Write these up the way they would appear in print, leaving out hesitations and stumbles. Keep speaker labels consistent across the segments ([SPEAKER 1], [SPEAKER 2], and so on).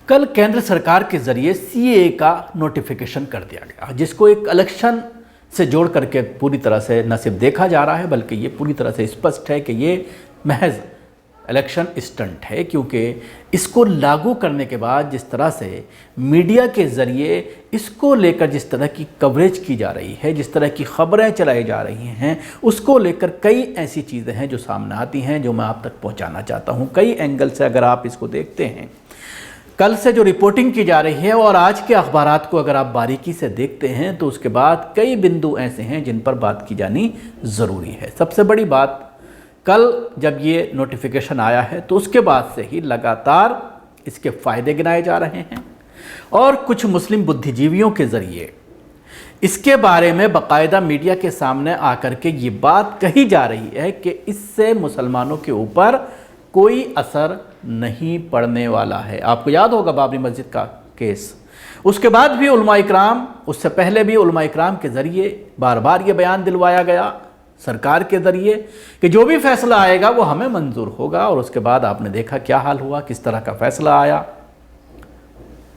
[SPEAKER 1] कल केंद्र सरकार के जरिए सीएए का नोटिफिकेशन कर दिया गया, जिसको एक इलेक्शन से जोड़ करके पूरी तरह से न सिर्फ देखा जा रहा है बल्कि ये पूरी तरह से स्पष्ट है कि ये महज इलेक्शन स्टंट है। क्योंकि इसको लागू करने के बाद जिस तरह से मीडिया के ज़रिए इसको लेकर जिस तरह की कवरेज की जा रही है, जिस तरह की ख़बरें चलाई जा रही हैं, उसको लेकर कई ऐसी चीज़ें हैं जो सामने आती हैं जो मैं आप तक पहुंचाना चाहता हूं। कई एंगल से अगर आप इसको देखते हैं, कल से जो रिपोर्टिंग की जा रही है और आज के अखबारात को अगर आप बारीकी से देखते हैं तो उसके बाद कई बिंदु ऐसे हैं जिन पर बात की जानी ज़रूरी है। सबसे बड़ी बात, कल जब ये नोटिफिकेशन आया है तो उसके बाद से ही लगातार इसके फ़ायदे गिनाए जा रहे हैं और कुछ मुस्लिम बुद्धिजीवियों के ज़रिए इसके बारे में बाकायदा मीडिया के सामने आकर के ये बात कही जा रही है कि इससे मुसलमानों के ऊपर कोई असर नहीं पड़ने वाला है। आपको याद होगा बाबरी मस्जिद का केस, उसके बाद भी उलमा इकराम, उससे पहले भी उलमा इकराम के ज़रिए बार बार ये बयान दिलवाया गया सरकार के ज़रिए कि जो भी फैसला आएगा वो हमें मंजूर होगा, और उसके बाद आपने देखा क्या हाल हुआ, किस तरह का फैसला आया।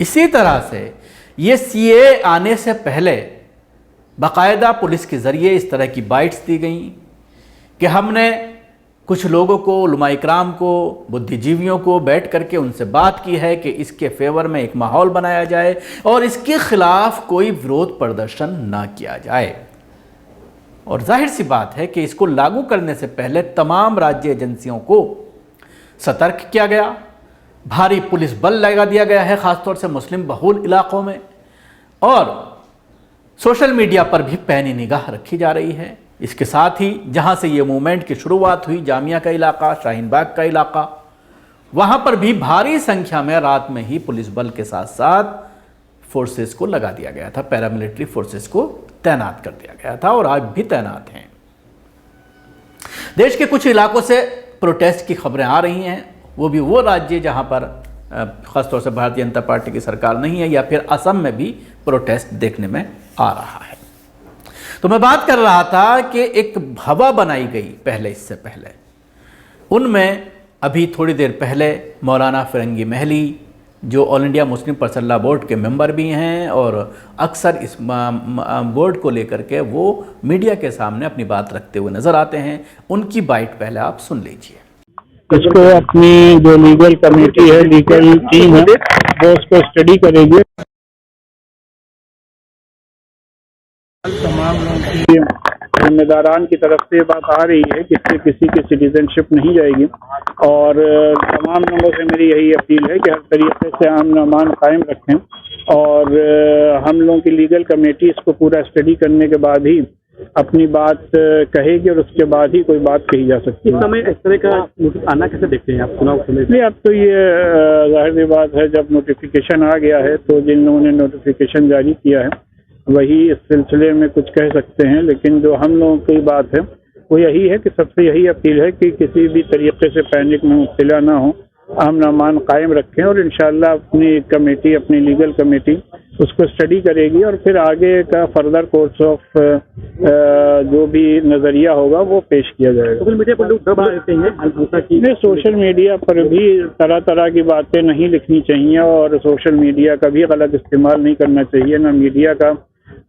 [SPEAKER 1] इसी तरह से ये सीए आने से पहले बाकायदा पुलिस के ज़रिए इस तरह की बाइट्स दी गई कि हमने कुछ लोगों को, उलमा इकराम को, बुद्धिजीवियों को बैठ करके उनसे बात की है कि इसके फेवर में एक माहौल बनाया जाए और इसके खिलाफ कोई विरोध प्रदर्शन ना किया जाए। और जाहिर सी बात है कि इसको लागू करने से पहले तमाम राज्य एजेंसियों को सतर्क किया गया, भारी पुलिस बल लगा दिया गया है, ख़ासतौर से मुस्लिम बहुल इलाक़ों में, और सोशल मीडिया पर भी पैनी निगाह रखी जा रही है। इसके साथ ही जहां से ये मूवमेंट की शुरुआत हुई, जामिया का इलाका, शाहीन बाग का इलाका, वहां पर भी भारी संख्या में रात में ही पुलिस बल के साथ साथ फोर्सेस को लगा दिया गया था, पैरामिलिट्री फोर्सेस को तैनात कर दिया गया था और आज भी तैनात हैं। देश के कुछ इलाकों से प्रोटेस्ट की खबरें आ रही हैं, वो भी वो राज्य जहां पर ख़ासतौर से भारतीय जनता पार्टी की सरकार नहीं है, या फिर असम में भी प्रोटेस्ट देखने में आ रहा है। तो मैं बात कर रहा था कि एक हवा बनाई गई पहले, इससे पहले उनमें अभी थोड़ी देर पहले मौलाना फिरंगी महली जो all India Muslim personal law board के मेंबर भी हैं और अक्सर इस बोर्ड को लेकर के वो मीडिया के सामने अपनी बात रखते हुए नज़र आते हैं, उनकी बाइट पहले आप सुन लीजिए।
[SPEAKER 2] इसको अपनी जो लीगल कमेटी है, लीगल टीम है, वो उसको स्टडी करेगी। तमाम लोगों की जिम्मेदारान की तरफ से बात आ रही है कि इससे किसी की सिटीजनशिप नहीं जाएगी, और तमाम लोगों से मेरी यही अपील है कि हर तरीके से अमन अमान कायम रखें, और हम लोगों की लीगल कमेटी इसको पूरा स्टडी करने के बाद ही अपनी बात कहेगी और उसके बाद ही कोई बात कही जा सकती है।
[SPEAKER 3] इस समय इस तरह का आना कैसे देखते हैं आप चुनाव को लेकर?
[SPEAKER 2] अब तो ये जाहिर बात है, जब नोटिफिकेशन आ गया है तो जिन लोगों ने नोटिफिकेशन जारी किया है वही इस सिलसिले में कुछ कह सकते हैं, लेकिन जो हम लोगों की बात है वो यही है कि सबसे यही अपील है कि किसी भी तरीके से पैनिक में मुब्तला ना हो, अमन अमान कायम रखें, और इंशाल्लाह अपनी कमेटी, अपनी लीगल कमेटी उसको स्टडी करेगी और फिर आगे का फर्दर कोर्स ऑफ जो भी नज़रिया होगा वो पेश किया जाएगा।
[SPEAKER 3] सोशल मीडिया पर लोग दबा देते हैं
[SPEAKER 2] नहीं, सोशल मीडिया पर भी तरह तरह की बातें नहीं लिखनी चाहिए और सोशल मीडिया का भी गलत इस्तेमाल नहीं करना चाहिए, ना मीडिया का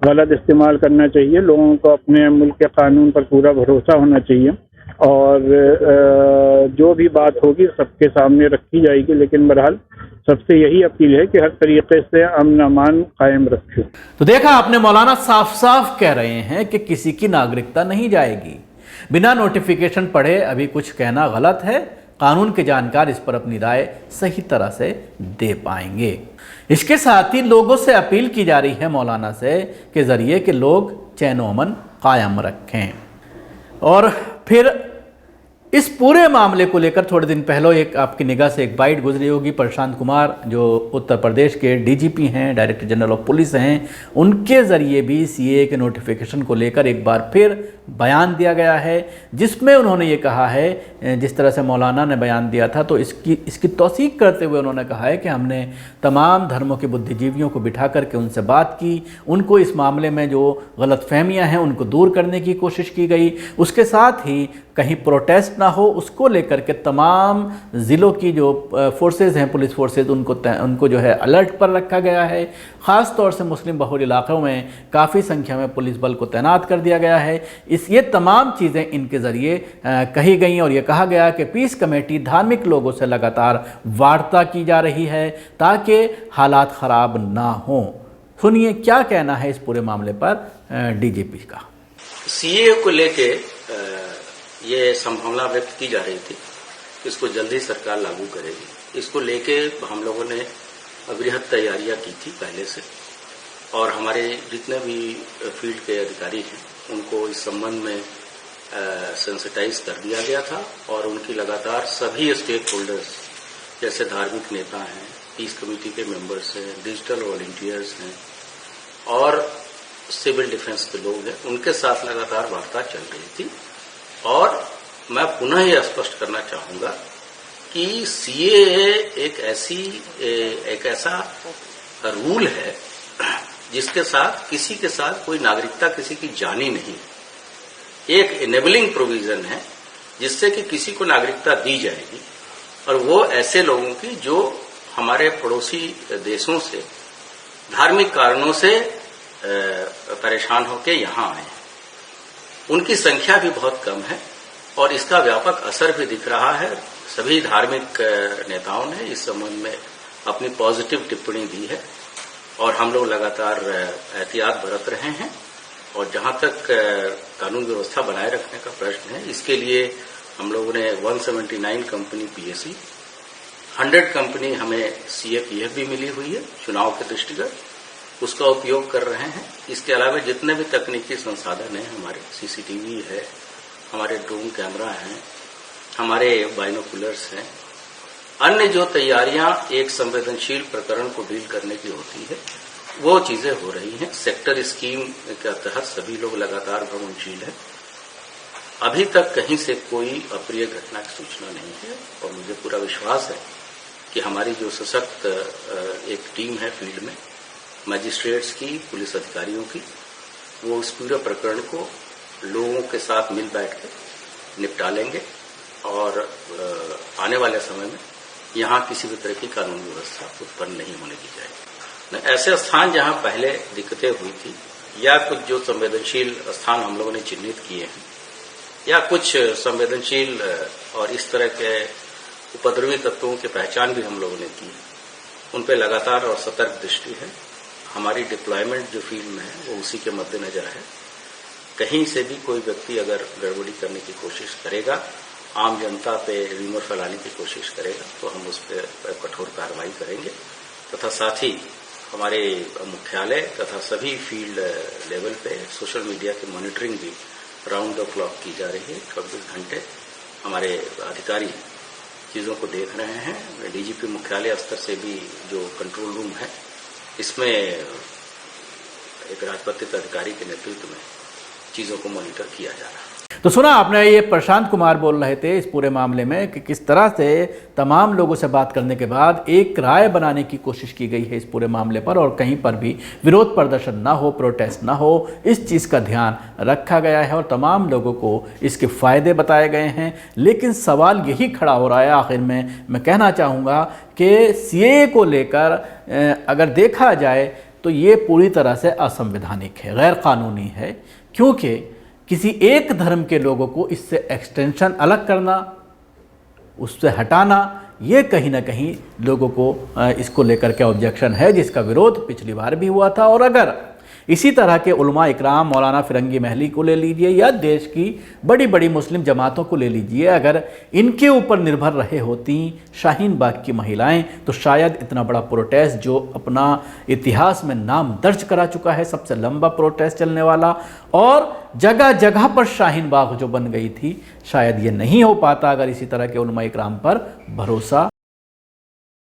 [SPEAKER 2] गलत इस्तेमाल करना चाहिए। लोगों को अपने मुल्क के कानून पर पूरा भरोसा होना चाहिए और जो भी बात होगी सबके सामने रखी जाएगी, लेकिन बहरहाल सबसे यही अपील है कि हर तरीके से अमन अमान कायम रखें।
[SPEAKER 1] तो देखा आपने, मौलाना साफ साफ कह रहे हैं कि किसी की नागरिकता नहीं जाएगी। बिना नोटिफिकेशन पढ़े अभी कुछ कहना गलत है। कानून के जानकार इस पर अपनी राय सही तरह से दे पाएंगे। इसके साथ ही लोगों से अपील की जा रही है मौलाना से के ज़रिए कि लोग चैन व अमन कायम रखें। और फिर इस पूरे मामले को लेकर थोड़े दिन पहले एक आपकी निगाह से एक बाइट गुजरी होगी, प्रशांत कुमार जो उत्तर प्रदेश के डीजीपी हैं, डायरेक्टर जनरल ऑफ पुलिस हैं, उनके ज़रिए भी सीए के नोटिफिकेशन को लेकर एक बार फिर बयान दिया गया है, जिसमें उन्होंने ये कहा है, जिस तरह से मौलाना ने बयान दिया था तो इसकी तौसीक करते हुए उन्होंने कहा है कि हमने तमाम धर्मों के बुद्धिजीवियों को बिठा करके उनसे बात की, उनको इस मामले में जो गलतफहमियाँ हैं उनको दूर करने की कोशिश की गई। उसके साथ ही कहीं प्रोटेस्ट ना हो, उसको लेकर के तमाम ज़िलों की जो फोर्सेस हैं, पुलिस फोर्सेस, उनको जो है अलर्ट पर रखा गया है। ख़ास तौर से मुस्लिम बहुल इलाक़ों में काफ़ी संख्या में पुलिस बल को तैनात कर दिया गया है। ये तमाम चीज़ें इनके ज़रिए कही गई और ये कहा गया कि पीस कमेटी धार्मिक लोगों से लगातार वार्ता की जा रही है ताकि हालात ख़राब ना हों। सुनिए क्या कहना है इस पूरे मामले पर डीजीपी का।
[SPEAKER 4] सीए को लेके ये संभावना व्यक्त की जा रही थी कि इसको जल्दी सरकार लागू करेगी। इसको लेके हम लोगों ने बृहद तैयारियां की थी पहले से, और हमारे जितने भी फील्ड के अधिकारी हैं उनको इस संबंध में सेंसिटाइज कर दिया गया था, और उनकी लगातार सभी स्टेक होल्डर्स जैसे धार्मिक नेता हैं, पीस कमेटी के मेंबर्स हैं, डिजिटल वॉलंटियर्स हैं और सिविल डिफेंस के लोग हैं, उनके साथ लगातार वार्ता चल रही थी। और मैं पुनः यह स्पष्ट करना चाहूंगा कि सीएए एक ऐसा रूल है जिसके साथ किसी के साथ कोई नागरिकता किसी की जानी नहीं। एक इनेबलिंग प्रोविजन है जिससे कि किसी को नागरिकता दी जाएगी, और वो ऐसे लोगों की जो हमारे पड़ोसी देशों से धार्मिक कारणों से परेशान होकर यहां आए हैं। उनकी संख्या भी बहुत कम है और इसका व्यापक असर भी दिख रहा है। सभी धार्मिक नेताओं ने इस संबंध में अपनी पॉजिटिव टिप्पणी दी है और हम लोग लगातार एहतियात बरत रहे हैं। और जहां तक कानून व्यवस्था बनाए रखने का प्रश्न है, इसके लिए हम लोगों ने 179 कंपनी पीएसी, 100 कंपनी हमें सीएपीएफ भी मिली हुई है चुनाव के दृष्टिगत, उसका उपयोग कर रहे हैं। इसके अलावा जितने भी तकनीकी संसाधन हैं, हमारे सीसीटीवी है, हमारे ड्रोन कैमरा हैं, हमारे बाइनोकुलर्स हैं, अन्य जो तैयारियां एक संवेदनशील प्रकरण को डील करने की होती है वो चीजें हो रही हैं। सेक्टर स्कीम के तहत सभी लोग लगातार भ्रमणशील है। अभी तक कहीं से कोई अप्रिय घटना की सूचना नहीं है और मुझे पूरा विश्वास है कि हमारी जो सशक्त एक टीम है फील्ड में, मजिस्ट्रेट्स की, पुलिस अधिकारियों की, वो इस पूरे प्रकरण को लोगों के साथ मिल बैठ के निपटा लेंगे और आने वाले समय में यहाँ किसी भी तरह की कानून व्यवस्था उत्पन्न नहीं होने दी जाएगी। ऐसे स्थान जहाँ पहले दिक्कतें हुई थी या कुछ जो संवेदनशील स्थान हम लोगों ने चिन्हित किए हैं या कुछ संवेदनशील और इस तरह के उपद्रवी तत्वों की पहचान भी हम लोगों ने की, उन पर लगातार और सतर्क दृष्टि है। हमारी डिप्लॉयमेंट जो फील्ड में है वो उसी के मद्देनजर है। कहीं से भी कोई व्यक्ति अगर गड़बड़ी करने की कोशिश करेगा, आम जनता पे रूमर फैलाने की कोशिश करेगा, तो हम उस पर कठोर कार्रवाई करेंगे। तथा साथ ही हमारे मुख्यालय तथा सभी फील्ड लेवल पे सोशल मीडिया की मॉनिटरिंग भी राउंड द क्लॉक की जा रही है। 24 घंटे हमारे अधिकारी चीजों को देख रहे हैं। डीजीपी मुख्यालय स्तर से भी जो कंट्रोल रूम है, इसमें एक राजपत्रित अधिकारी के नेतृत्व में चीजों को मॉनिटर किया जा रहा है।
[SPEAKER 1] तो सुना आपने, ये प्रशांत कुमार बोल रहे थे इस पूरे मामले में कि किस तरह से तमाम लोगों से बात करने के बाद एक राय बनाने की कोशिश की गई है इस पूरे मामले पर, और कहीं पर भी विरोध प्रदर्शन ना हो, प्रोटेस्ट ना हो, इस चीज़ का ध्यान रखा गया है और तमाम लोगों को इसके फ़ायदे बताए गए हैं। लेकिन सवाल यही खड़ा हो रहा है, आखिर में मैं कहना चाहूँगा कि सीएए को लेकर अगर देखा जाए तो ये पूरी तरह से असंवैधानिक है, गैर कानूनी है, क्योंकि किसी एक धर्म के लोगों को इससे एक्सटेंशन अलग करना, उससे हटाना, ये कहीं ना कहीं लोगों को इसको लेकर के ऑब्जेक्शन है, जिसका विरोध पिछली बार भी हुआ था। और अगर इसी तरह के उलमा इकराम, मौलाना फिरंगी महली को ले लीजिए या देश की बड़ी बड़ी मुस्लिम जमातों को ले लीजिए, अगर इनके ऊपर निर्भर रहे होती शाहीन बाग की महिलाएं, तो शायद इतना बड़ा प्रोटेस्ट जो अपना इतिहास में नाम दर्ज करा चुका है, सबसे लंबा प्रोटेस्ट चलने वाला, और जगह जगह पर शाहीन बाग जो बन गई थी, शायद ये नहीं हो पाता अगर इसी तरह के उलमा इकराम पर भरोसा